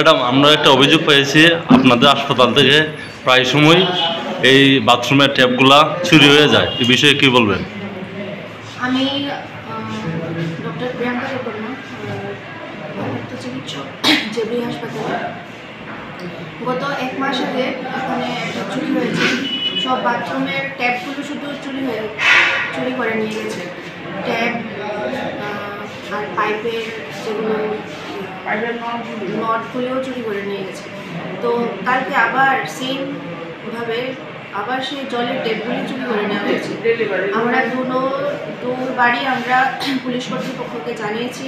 Madam, আমরা একটা অভিযোগ পেয়েছি আপনাদের হাসপাতাল থেকে প্রায় সময় এই বাথরুমের ট্যাপগুলা চুরি হয়ে যায়, এই বিষয়ে কি বলবেন? আমি ডক্টর প্রিয়াঙ্কা দেববর্মা, অভিজ্ঞ চিকিৎসক, জেবি হাসপাতালে। গত 1 মাস আগে এখানে একটা চুরি হয়েছে। সব বাথরুমের ট্যাপগুলো শুধু চুরি করে নিয়ে গেছে। ট্যাপ আর পাইপের যেগুলো নটগুলোও চুরি করে নিয়ে গেছে। তো কালকে আবার সেমভাবে আবার সেই জলের ট্যাপগুলি চুরি করে নেওয়া হয়েছে। আমরা দুবারই আমরা পুলিশ কর্তৃপক্ষকে জানিয়েছি,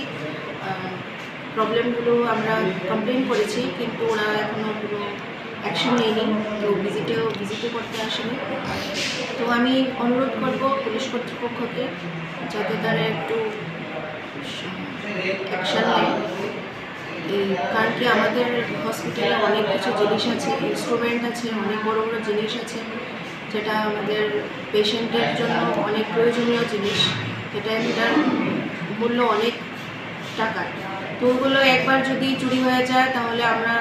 প্রবলেমগুলো আমরা কমপ্লেন করেছি, কিন্তু ওরা এখনও কোনো অ্যাকশন নেয়নি, কেউ ভিজিটও করতে আসেনি। তো আমি অনুরোধ করব পুলিশ কর্তৃপক্ষকে যাতে তারা একটু অ্যাকশন নেয়। কারণ কি আমাদের হসপিটালে অনেক কিছু জিনিস আছে, ইনস্ট্রুমেন্ট আছে, অনেক বড় বড় জিনিস আছে, যেটা আমাদের পেশেন্টের জন্য অনেক প্রয়োজনীয় জিনিস, এটার মূল্য অনেক টাকা। তো ওগুলো একবার যদি চুরি হয়ে যায় তাহলে আমরা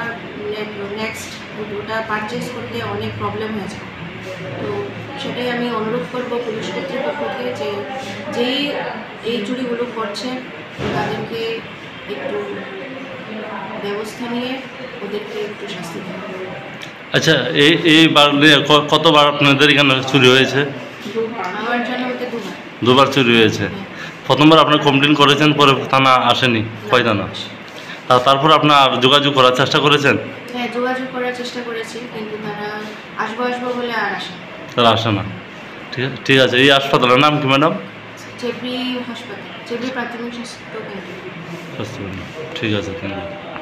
নেক্সট ওটা পারচেস করতে অনেক প্রবলেম হয়ে যায়। তো সেটাই আমি অনুরোধ করব পুলিশ কর্তৃপক্ষকে যে যেই এই চুরিগুলো করছে তাদেরকে একটু ব্যবস্থা নিয়ে ওদেরকে একটু শাস্তি দেওয়া। আচ্ছা, এইবার কতবার আপনাদের এখানে চুরি হয়েছে? আমার জানা মতে দুবার চুরি হয়েছে। প্রথমবার আপনি কমপ্লেন করেছেন, পরে থানা আসেনি? কয় থানা? তারপর আপনার যোগাযোগ করার চেষ্টা করেছেন? হ্যাঁ, যোগাযোগ করার চেষ্টা করেছি, কিন্তু তারা আসবো বলে আর আসে না। তারা আসে না। ঠিক আছে। এই হাসপাতালের নাম কি ম্যাডাম? জেবি হাসপাতাল, জেবি প্রাথমিক স্বাস্থ্য কেন্দ্র। ঠিক আছে, থ্যাংক ইউ।